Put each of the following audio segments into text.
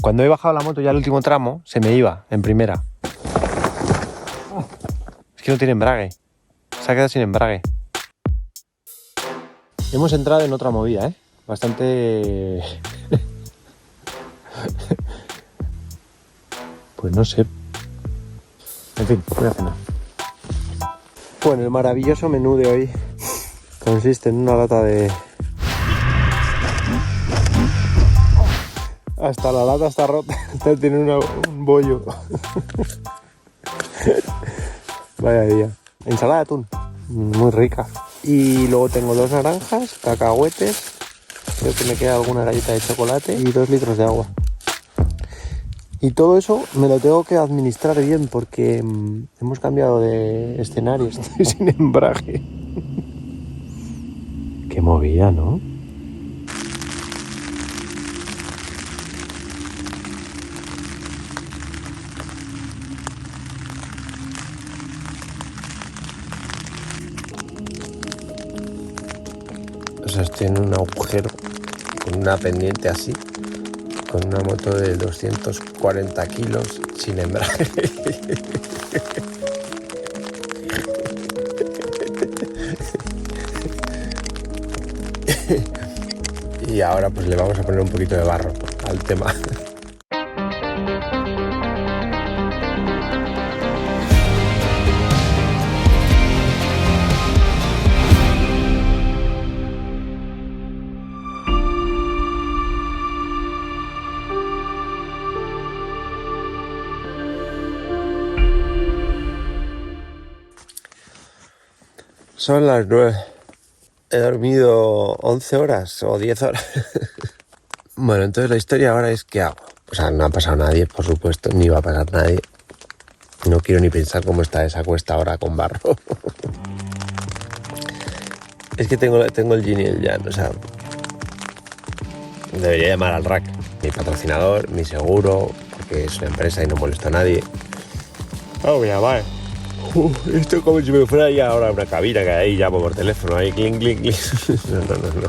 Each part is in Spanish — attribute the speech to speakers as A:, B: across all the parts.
A: Cuando he bajado la moto ya el último tramo, se me iba en primera. Es que no tiene embrague. Se ha quedado sin embrague. Hemos entrado en otra movida, ¿eh? Bastante... Pues no sé. En fin, voy a cenar. Bueno, el maravilloso menú de hoy consiste en una lata de... Hasta la lata está rota. Tiene un bollo. Vaya día. Ensalada de atún. Muy rica. Y luego tengo 2 naranjas, cacahuetes. Creo que me queda alguna galleta de chocolate y 2 litros de agua. Y todo eso me lo tengo que administrar bien porque hemos cambiado de escenario. Estoy sin embrague. Qué movida, ¿no? O sea, estoy en un agujero con una pendiente así, con una moto de 240 kilos sin embrague. Y ahora pues le vamos a poner un poquito de barro al tema. Son las 9. He dormido 11 horas o 10 horas. Bueno, entonces la historia ahora es ¿qué hago? O sea, no ha pasado nadie, por supuesto, ni va a pasar nadie. No quiero ni pensar cómo está esa cuesta ahora con barro. Es que tengo el yin y el yang, o sea... Debería llamar al RAC, mi patrocinador, mi seguro, porque es una empresa y no molesta a nadie. Voy a llamar. Esto es como si me fuera ya ahora a una cabina que ahí llamo por teléfono, ahí clink, clink, clink. No.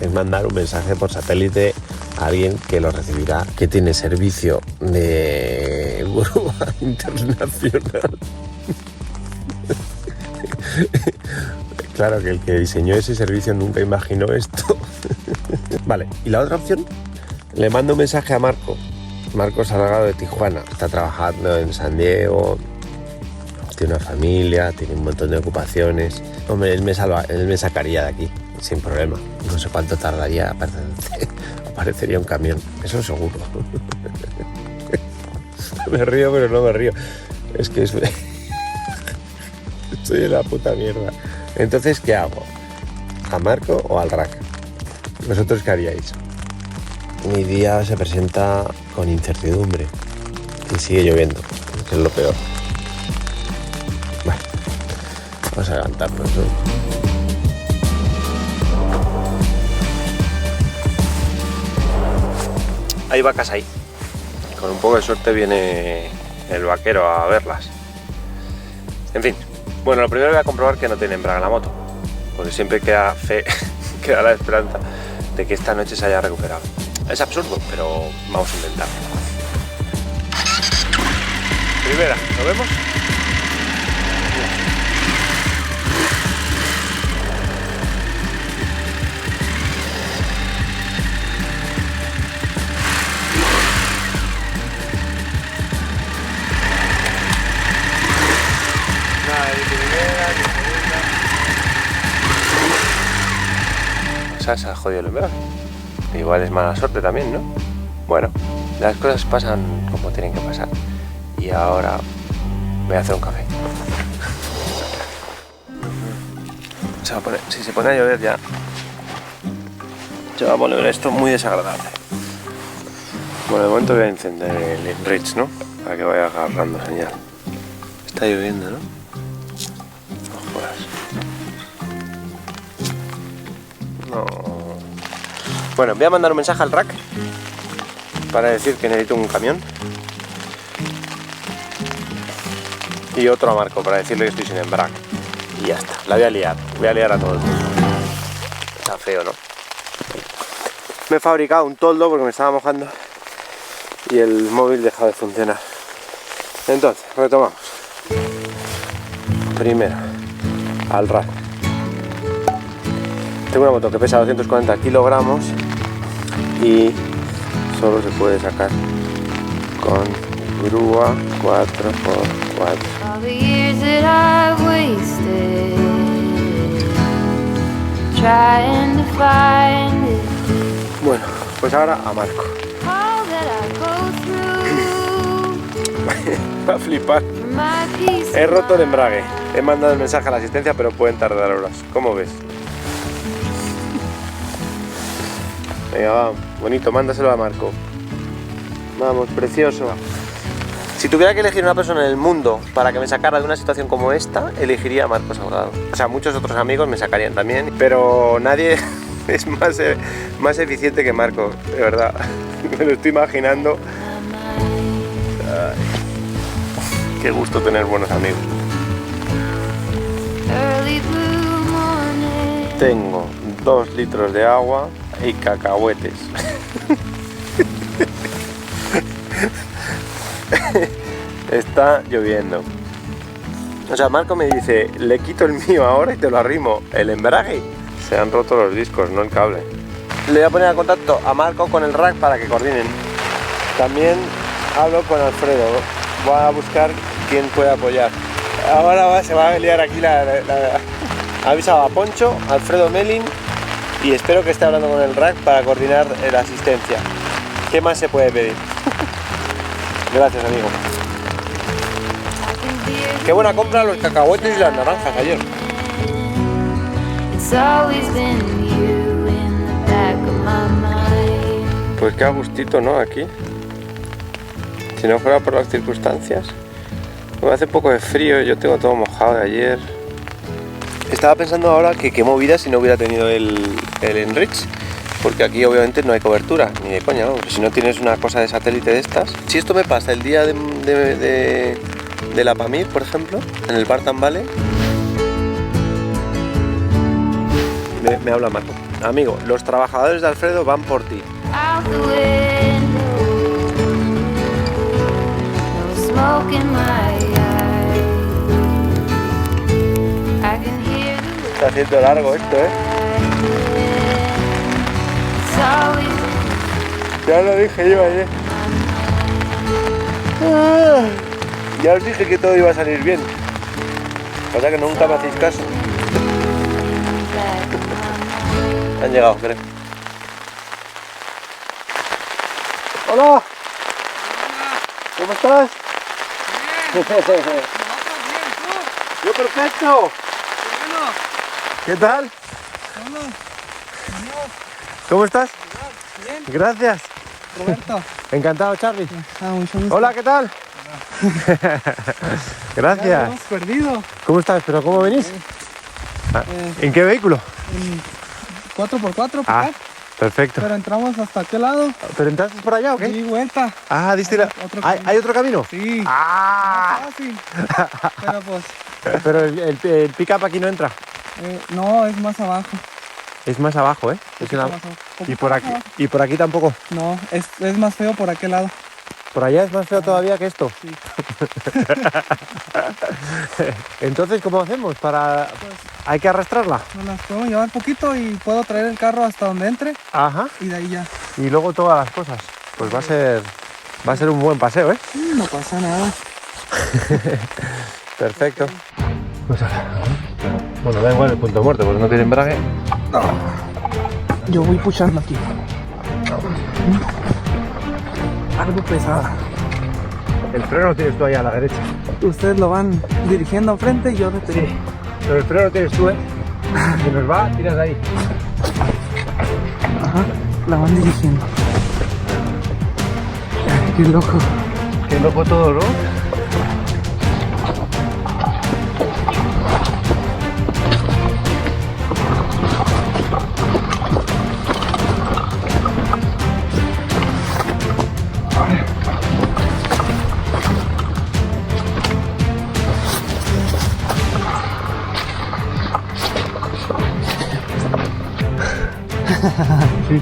A: Es mandar un mensaje por satélite a alguien que lo recibirá, que tiene servicio de grúa internacional. Claro que el que diseñó ese servicio nunca imaginó esto. Vale, y la otra opción, le mando un mensaje a Marco Salgado de Tijuana. Está trabajando en San Diego, tiene una familia, tiene un montón de ocupaciones. Hombre, él me sacaría de aquí, sin problema. No sé cuánto tardaría, aparecería un camión, eso seguro. Me río, pero no me río. Es que estoy en la puta mierda. Entonces, ¿qué hago? ¿A Marco o al RAC? ¿Vosotros qué haríais? Mi día se presenta con incertidumbre y sigue lloviendo, que es lo peor. Bueno, vamos a levantarnos, ¿no? Hay vacas ahí. Con un poco de suerte viene el vaquero a verlas. En fin, bueno, lo primero voy a comprobar que no tiene embrague la moto, porque siempre queda la esperanza de que esta noche se haya recuperado. Es absurdo, pero vamos a intentarlo. Primera, ¿lo vemos? Nada, ni primera, ni segunda. O sea, se ha jodido el embrague. Igual es mala suerte también, ¿no? Bueno, las cosas pasan como tienen que pasar. Y ahora voy a hacer un café. Si se pone a llover ya se va a poner esto muy desagradable. Bueno, de momento voy a encender el Rich, ¿no? Para que vaya agarrando señal. Está lloviendo, ¿no? No jodas. No. Bueno, voy a mandar un mensaje al RAC para decir que necesito un camión. Y otro a Marco para decirle que estoy sin embrague. Y ya está, la voy a liar a todo el mundo. Está feo, ¿no? Me he fabricado un toldo porque me estaba mojando. y el móvil deja de funcionar. Entonces, retomamos. Primero, al rack. Tengo una moto que pesa 240 kilogramos y solo se puede sacar con grúa 4x4. Bueno, pues ahora a Marco. Va a flipar. He roto el embrague. He mandado el mensaje a la asistencia, pero pueden tardar horas. ¿Cómo ves? Venga, va, bonito, mándaselo a Marco. Vamos, precioso. Si tuviera que elegir una persona en el mundo para que me sacara de una situación como esta, elegiría a Marco Salgado. O sea, muchos otros amigos me sacarían también, pero nadie es más eficiente que Marco, de verdad. Me lo estoy imaginando. Ay, qué gusto tener buenos amigos. Tengo 2 litros de agua y cacahuetes. Está lloviendo. O sea, Marco me dice, le quito el mío ahora y te lo arrimo. El embrague. Se han roto los discos, no el cable. Le voy a poner en contacto a Marco con el rack para que coordinen. También hablo con Alfredo. Voy a buscar quién puede apoyar. Ahora se va a liar aquí Ha avisado a Poncho, Alfredo Melin, y espero que esté hablando con el rack para coordinar la asistencia. ¿Qué más se puede pedir? Gracias, amigo. Qué buena compra los cacahuetes y las naranjas ayer. Pues qué a gustito, ¿no? Aquí. Si no fuera por las circunstancias. Me hace un poco de frío, yo tengo todo mojado de ayer. Estaba pensando ahora que qué movida si no hubiera tenido el Enrich. Porque aquí obviamente no hay cobertura, ni de coña, ¿no? Si no tienes una cosa de satélite de estas. Si esto me pasa el día de la Pamir, por ejemplo, en el Bartan Valley. Me habla Marco. Amigo, los trabajadores de Alfredo van por ti. Está haciendo largo esto, ¿eh? Ya lo dije yo ayer. Ya os dije que todo iba a salir bien. Pasa que nunca me hacéis caso. Han llegado, creo. ¡Hola! ¿Cómo estás? ¡Yo perfecto! ¿Qué tal? ¿Cómo estás?
B: Bien.
A: Gracias.
B: Roberto.
A: Encantado, Charlie.
B: Mucho gusto.
A: Hola, ¿qué tal? Gracias.
B: Ya lo hemos perdido.
A: ¿Cómo estás? ¿Pero cómo venís? Ah, ¿en qué vehículo?
B: En 4x4,
A: Ah,
B: pickup.
A: perfecto.
B: Pero entramos hasta aquel lado.
A: ¿Pero entraste por allá o qué?
B: Y vuelta.
A: Ah, diste la...
B: Otro
A: ¿Hay otro camino?
B: Sí.
A: Ah.
B: Fácil. Pero pues,
A: Pero el pick-up aquí no entra.
B: no, es más abajo.
A: Es más abajo, ¿eh? Es una...
B: Más abajo.
A: Y por aquí, y por aquí tampoco.
B: No, es más feo por aquel lado.
A: Por allá es más feo todavía que esto.
B: Sí.
A: Entonces, ¿cómo hacemos? ¿Hay que arrastrarla?
B: Nos las puedo llevar un poquito y puedo traer el carro hasta donde entre.
A: Ajá.
B: Y de ahí ya.
A: Y luego todas las cosas. Pues va a ser un buen paseo, ¿eh?
B: No pasa nada.
A: Perfecto. Pues bueno, da igual el punto muerto, porque no tiene embrague.
B: No. Yo voy puchando aquí. Algo pesada.
A: El freno lo tienes tú ahí a la derecha.
B: Ustedes lo van dirigiendo enfrente y yo reteniendo.
A: Sí. Pero el freno lo tienes tú, ¿eh? Si nos va, tiras de ahí.
B: Ajá, la van dirigiendo. Ay, qué loco.
A: Qué loco todo, ¿no?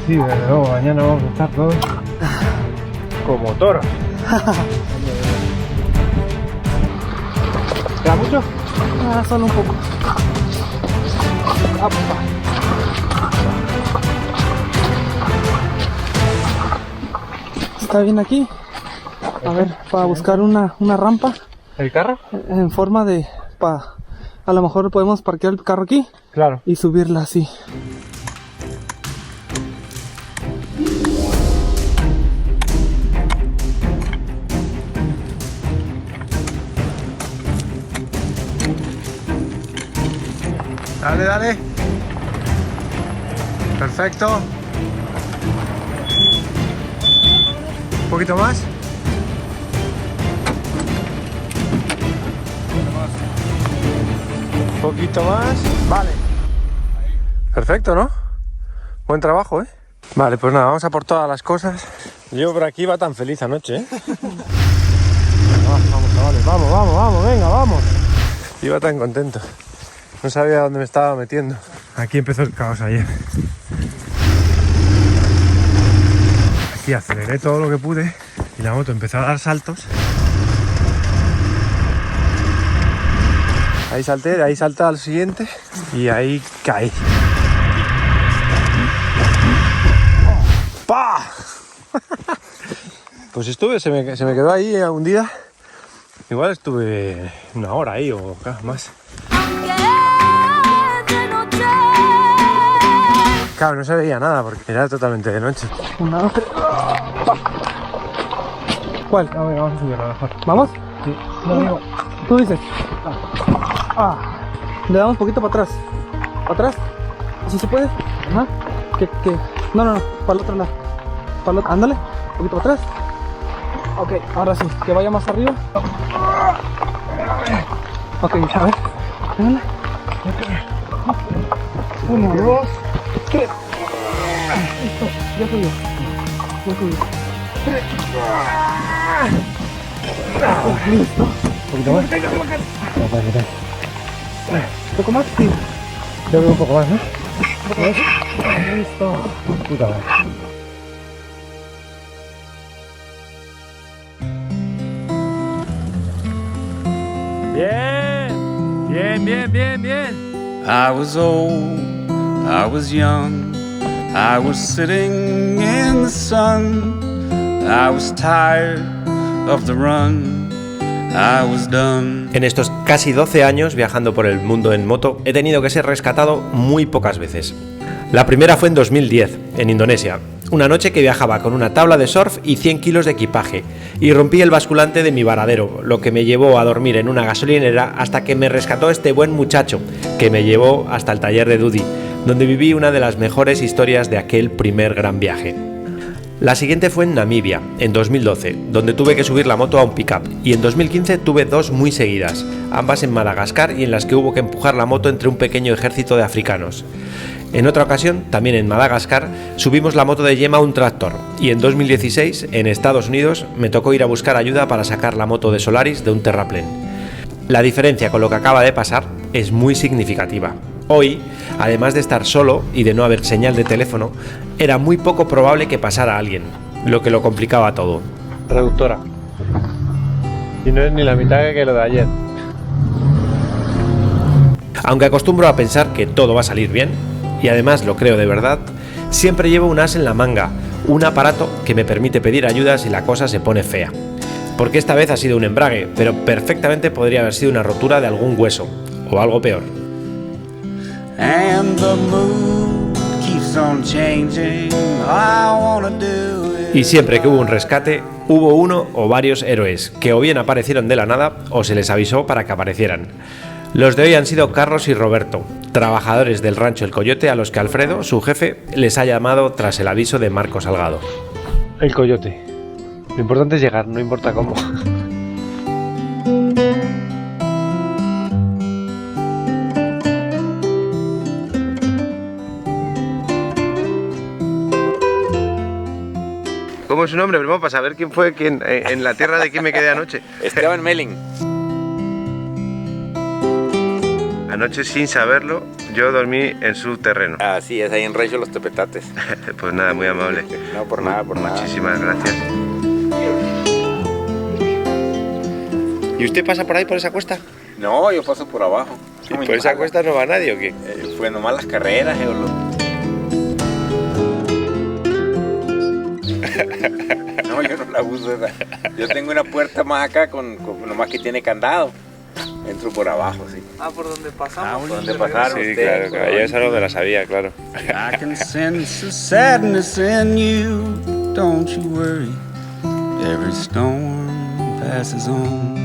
A: Sí, desde luego, mañana vamos a estar todos locomotor. ¿Te da mucho?
B: Solo un poco. Está bien aquí. A ver, para buscar una rampa
A: ¿El carro?
B: en forma de... A lo mejor podemos parquear el carro aquí
A: Claro.
B: y subirla así.
A: Dale, dale. Perfecto. Un poquito más. Un poquito más. Vale. Perfecto, ¿no? Buen trabajo, ¿eh? Vale, pues nada, vamos a por todas las cosas. Yo por aquí iba tan feliz anoche, ¿eh? Vamos, chavales, vamos, venga, vamos. Iba tan contento. No sabía dónde me estaba metiendo. Aquí empezó el caos ayer. Aquí aceleré todo lo que pude y la moto empezó a dar saltos. Ahí salté, de ahí salté al siguiente y ahí caí. ¡Pah! Pues estuve, se me quedó ahí hundida. Igual estuve una hora ahí o más. Claro, no se veía nada porque era totalmente de noche.
B: Una, dos, tres. ¿Cuál?
A: No, venga, vamos a subirla mejor.
B: ¿Vamos?
A: Sí. No.
B: Tú dices. Le damos un poquito para atrás. ¿Para atrás? ¿Así se puede? Ajá. No. Para el otro lado. Para el otro. Ándale. Un poquito para atrás. Ok, ahora sí. Que vaya más arriba. Ok, a ver. Ándale. Uno, dos, tres. Listo. Ya subió. Tres. Listo.
A: Un poquito más.
B: ¿Un poco más? Sí.
A: Yo creo un poco más, ¿no?
B: Un poco más. Listo.
A: Puta madre. Bien.
C: I was old, I was young, I was sitting in the sun, I was tired of the run, I was done.
D: En estos casi 12 años viajando por el mundo en moto, he tenido que ser rescatado muy pocas veces. La primera fue en 2010, en Indonesia. Una noche que viajaba con una tabla de surf y 100 kilos de equipaje, y rompí el basculante de mi varadero, lo que me llevó a dormir en una gasolinera hasta que me rescató este buen muchacho, que me llevó hasta el taller de Dudi, donde viví una de las mejores historias de aquel primer gran viaje. La siguiente fue en Namibia, en 2012, donde tuve que subir la moto a un pickup, y en 2015 tuve dos muy seguidas, ambas en Madagascar y en las que hubo que empujar la moto entre un pequeño ejército de africanos. En otra ocasión, también en Madagascar, subimos la moto de Yema a un tractor, y en 2016, en Estados Unidos, me tocó ir a buscar ayuda para sacar la moto de Solaris de un terraplén. La diferencia con lo que acaba de pasar es muy significativa. Hoy, además de estar solo y de no haber señal de teléfono, era muy poco probable que pasara alguien, lo que lo complicaba todo.
A: Reductora. Y no es ni la mitad que lo de ayer.
D: Aunque acostumbro a pensar que todo va a salir bien, y además lo creo de verdad, siempre llevo un as en la manga, un aparato que me permite pedir ayuda si la cosa se pone fea. Porque esta vez ha sido un embrague, pero perfectamente podría haber sido una rotura de algún hueso, o algo peor.
C: And the mood keeps on changing, I wanna do it.
D: Y siempre que hubo un rescate, hubo uno o varios héroes, que o bien aparecieron de la nada, o se les avisó para que aparecieran. Los de hoy han sido Carlos y Roberto, trabajadores del rancho El Coyote a los que Alfredo, su jefe, les ha llamado tras el aviso de Marco Salgado.
A: El Coyote. Lo importante es llegar, no importa cómo. ¿Cómo es su nombre, primo? Para saber quién fue quien en la tierra de quién me quedé anoche.
E: Esteban Melling.
A: Anoche, sin saberlo, yo dormí en su terreno.
E: Así es, ahí en Rancho Los Tepetates.
A: Pues nada, muy amable.
E: No, por nada, por nada.
A: Muchísimas gracias.
D: ¿Y usted pasa por ahí, por esa cuesta?
E: No, yo paso por abajo.
D: ¿Y por esa cuesta no va nadie o qué?
E: Pues nomás las carreras. No, yo no la uso. Yo tengo una puerta más acá, nomás que tiene candado. Entro por abajo, sí.
B: Ah, por donde pasamos.
E: ¿Por donde pasaron
D: Sí,
E: ustedes?
D: claro, yo esa no me la sabía, claro.
C: I can sense the sadness in you. Don't you worry, every storm passes on.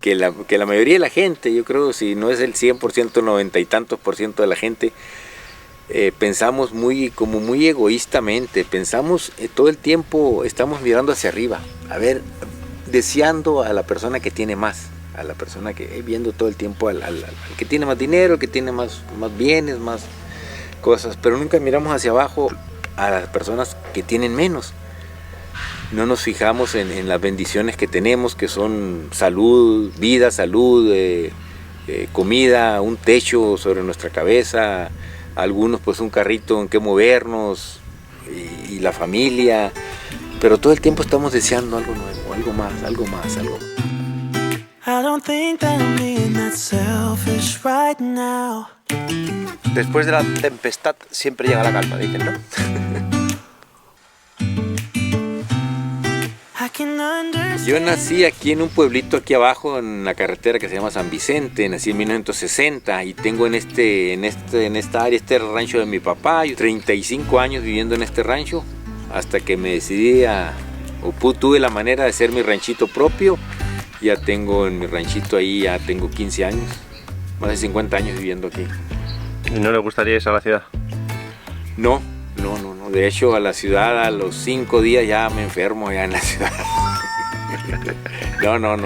E: Que la mayoría de la gente, yo creo, si no es el 100%, 90 y tantos % de la gente, pensamos muy egoístamente, pensamos todo el tiempo, estamos mirando hacia arriba, a ver, deseando a la persona que tiene más, a la persona que, viendo todo el tiempo al que tiene más dinero, al que tiene más bienes, más cosas, pero nunca miramos hacia abajo a las personas que tienen menos. No nos fijamos en las bendiciones que tenemos, que son salud, vida, salud, comida, un techo sobre nuestra cabeza, algunos pues un carrito en que movernos y la familia, pero todo el tiempo estamos deseando algo nuevo, algo más, algo más, algo más.
F: I don't think that I'm being that selfish right now.
D: Después de la tempestad siempre llega la calma, dicen, ¿no?
F: I can understand.
E: Yo nací aquí en un pueblito aquí abajo en la carretera que se llama San Vicente, nací en 1960 y tengo en esta área este rancho de mi papá, yo 35 años viviendo en este rancho hasta que me decidí tuve la manera de hacer mi ranchito propio. Ya tengo en mi ranchito ahí, ya tengo 15 años, más de 50 años viviendo aquí.
D: ¿Y no le gustaría irse a la ciudad?
E: No. De hecho, a la ciudad a los 5 días ya me enfermo ya en la ciudad. No.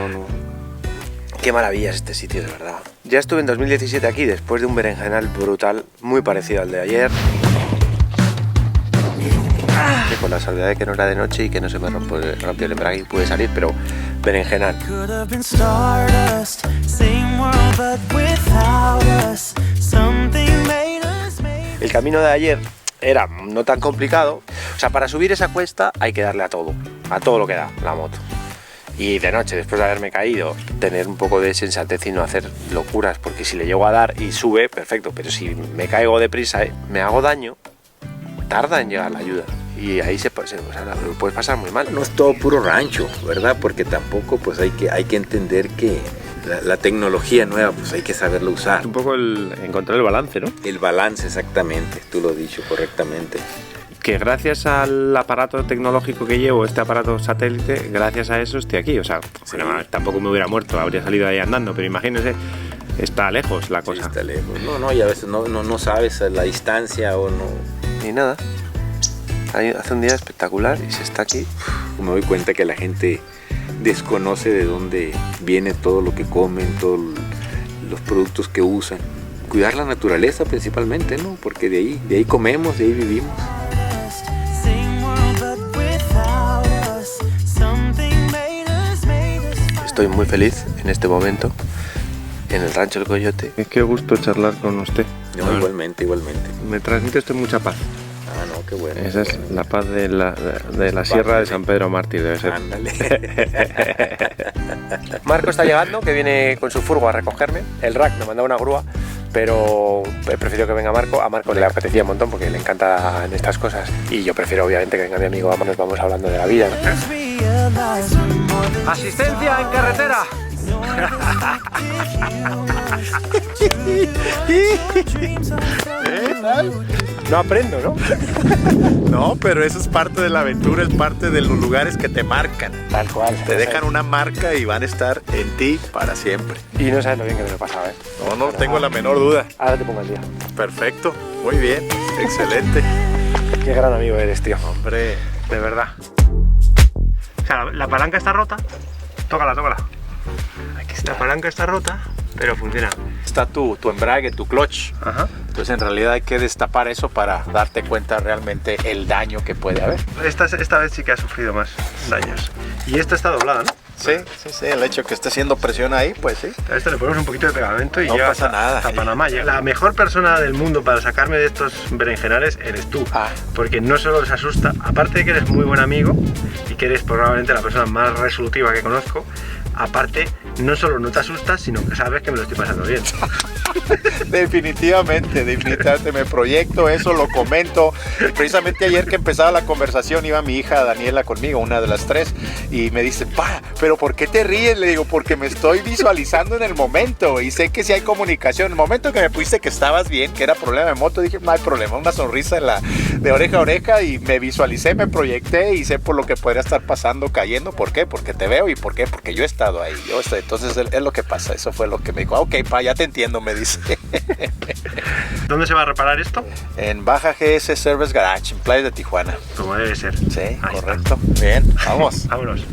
D: Qué maravilla es este sitio, de verdad. Ya estuve en 2017 aquí, después de un berenjenal brutal, muy parecido al de ayer. Que con la salvedad de que no era de noche y que no se me rompió el embrague y pude salir, pero berenjenal.
F: Could have been stardust, same world but without us. Something made us make.
D: El camino de ayer era no tan complicado. O sea, para subir esa cuesta hay que darle a todo lo que da la moto. Y de noche, después de haberme caído, tener un poco de sensatez y no hacer locuras, porque si le llego a dar y sube, perfecto, pero si me caigo deprisa, me hago daño, tarda en llegar la ayuda. Y ahí lo puedes pasar muy mal.
E: No es todo puro rancho, ¿verdad? Porque tampoco pues hay que entender que la tecnología nueva pues hay que saberlo usar.
D: Un poco encontrar el balance, ¿no?
E: El balance, exactamente, tú lo has dicho correctamente.
D: Que gracias al aparato tecnológico que llevo, este aparato satélite, gracias a eso estoy aquí. O sea,
E: Sí.
D: bueno, tampoco me hubiera muerto, habría salido ahí andando, pero imagínese, está lejos la cosa.
E: Sí, está lejos. No, y a veces no sabes la distancia o no.
D: Ni nada. Hace un día espectacular y se está aquí.
E: Me doy cuenta que la gente desconoce de dónde viene todo lo que comen, todos los productos que usan. Cuidar la naturaleza principalmente, ¿no? Porque de ahí comemos, de ahí vivimos.
F: Same world but without us. Something made us.
D: Estoy muy feliz en este momento en el rancho El Coyote. Qué gusto charlar con usted.
E: No, igualmente.
D: Me transmite usted mucha paz.
E: Ah, no, qué bueno.
D: Esa es la paz de la Sierra de San Pedro Mártir, debe ser.
E: Ándale.
D: Marco está llegando, que viene con su furgo a recogerme. El rack me mandaba una grúa, pero he preferido que venga Marco. A Marco le apetecía un montón porque le encanta en estas cosas. Y yo prefiero, obviamente, que venga mi amigo. Nos vamos hablando de la vida, ¿no?
F: Just realize we're more than
D: ¡Asistencia en carretera! No aprendo, ¿no?
G: No, pero eso es parte de la aventura, es parte de los lugares que te marcan.
D: Tal cual.
G: Te dejan una marca y van a estar en ti para siempre.
D: Y no sabes lo bien que me lo he pasado, ¿eh?
G: No tengo la menor duda.
D: Ahora te pongo el día.
G: Perfecto, muy bien, excelente.
D: Qué gran amigo eres, tío.
G: Hombre,
D: De verdad. O sea, la palanca está rota. Tócala.
G: aquí está.
D: La palanca está rota, pero funciona.
G: Está tu embrague, tu clutch.
D: Ajá.
G: Entonces en realidad hay que destapar eso para darte cuenta realmente el daño que puede haber.
D: Esta vez sí que ha sufrido más daños. Y esta está doblada, ¿no?
G: Sí, el hecho que esté haciendo presión ahí, pues sí.
A: A esto le ponemos un poquito de pegamento y
G: No
A: llega
G: pasa nada.
A: hasta Panamá. La mejor persona del mundo para sacarme de estos berenjenales eres tú. Porque no solo les asusta, aparte de que eres muy buen amigo y que eres probablemente la persona más resolutiva que conozco, aparte no solo no te asustas, sino que sabes que me lo estoy pasando bien.
G: Definitivamente me proyecto eso, lo comento. Precisamente ayer que empezaba la conversación iba mi hija Daniela conmigo, una de las tres, y me dice, pa, pero ¿por qué te ríes? Le digo, porque me estoy visualizando en el momento y sé que si hay comunicación. En el momento que me pusiste que estabas bien, que era problema de moto, dije, no hay problema, una sonrisa de oreja a oreja, y me visualicé, me proyecté y sé por lo que podría estar pasando, cayendo. ¿Por qué? Porque te veo. ¿Y por qué? Porque yo he estado ahí. Entonces es lo que pasa. Eso fue lo que me dijo. Ok, pa, ya te entiendo, me dice.
A: ¿Dónde se va a reparar esto?
G: En Baja GS Service Garage, en Playas de Tijuana.
A: Como debe ser.
G: Sí,
A: Ahí
G: correcto. Bien, vamos.
A: Vámonos.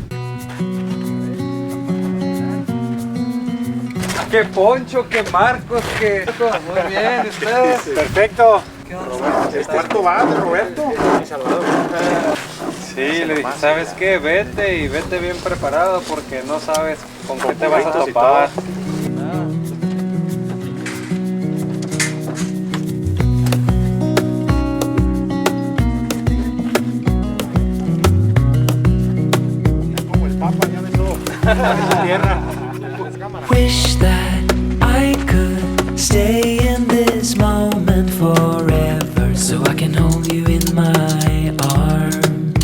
B: ¡Qué Poncho, qué Marcos, qué... Muy bien, ustedes.
G: Perfecto.
B: ¿Cuánto va de Roberto? Sí, le dije, ¿sabes qué? Vete y vete bien preparado porque no sabes con qué te vas a topar.
F: Wish that I could stay in this moment forever, so I can hold you in my arms.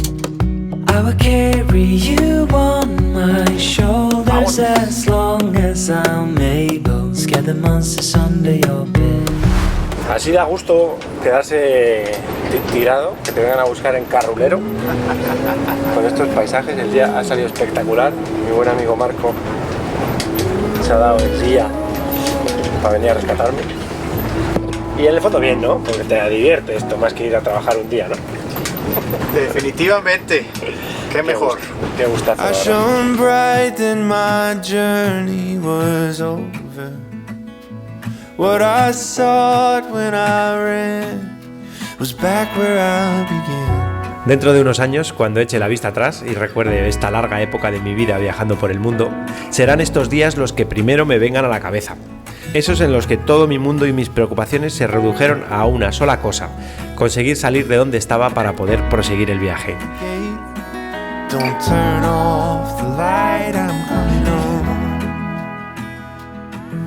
F: I will carry you on my shoulders as long as I'm able. Scare the monsters under your bed.
D: Así da gusto quedarse tirado, que te vengan a buscar en carrulero con estos paisajes. El día ha salido espectacular. Mi buen amigo Marco se ha dado el día para venir a rescatarme. Y en el fondo bien, ¿no? Porque te divierte esto más que ir a trabajar un día, ¿no?
G: Definitivamente. Qué mejor.
D: Qué gustazo.
F: I
D: la verdad.
F: shone bright then my journey was over. What I sought when I ran was back where I began.
D: Dentro de unos años, cuando eche la vista atrás y recuerde esta larga época de mi vida viajando por el mundo, serán estos días los que primero me vengan a la cabeza. Esos en los que todo mi mundo y mis preocupaciones se redujeron a una sola cosa: conseguir salir de donde estaba para poder proseguir el viaje.
F: Don't turn off the light, I'm coming home.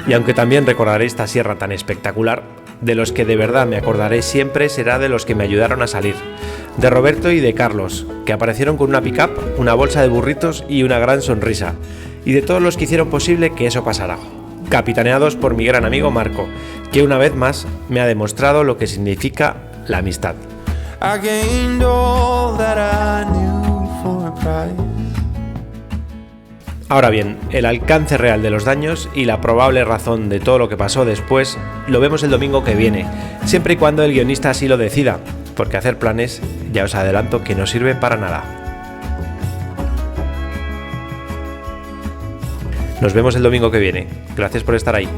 D: Y aunque también recordaré esta sierra tan espectacular, de los que de verdad me acordaré siempre será de los que me ayudaron a salir. De Roberto y de Carlos, que aparecieron con una pick-up, una bolsa de burritos y una gran sonrisa. Y de todos los que hicieron posible que eso pasara. Capitaneados por mi gran amigo Marco, que una vez más me ha demostrado lo que significa la amistad.
F: I gained all that I knew for a price.
D: Ahora bien, el alcance real de los daños y la probable razón de todo lo que pasó después lo vemos el domingo que viene, siempre y cuando el guionista así lo decida, porque hacer planes, ya os adelanto que no sirve para nada. Nos vemos el domingo que viene. Gracias por estar ahí.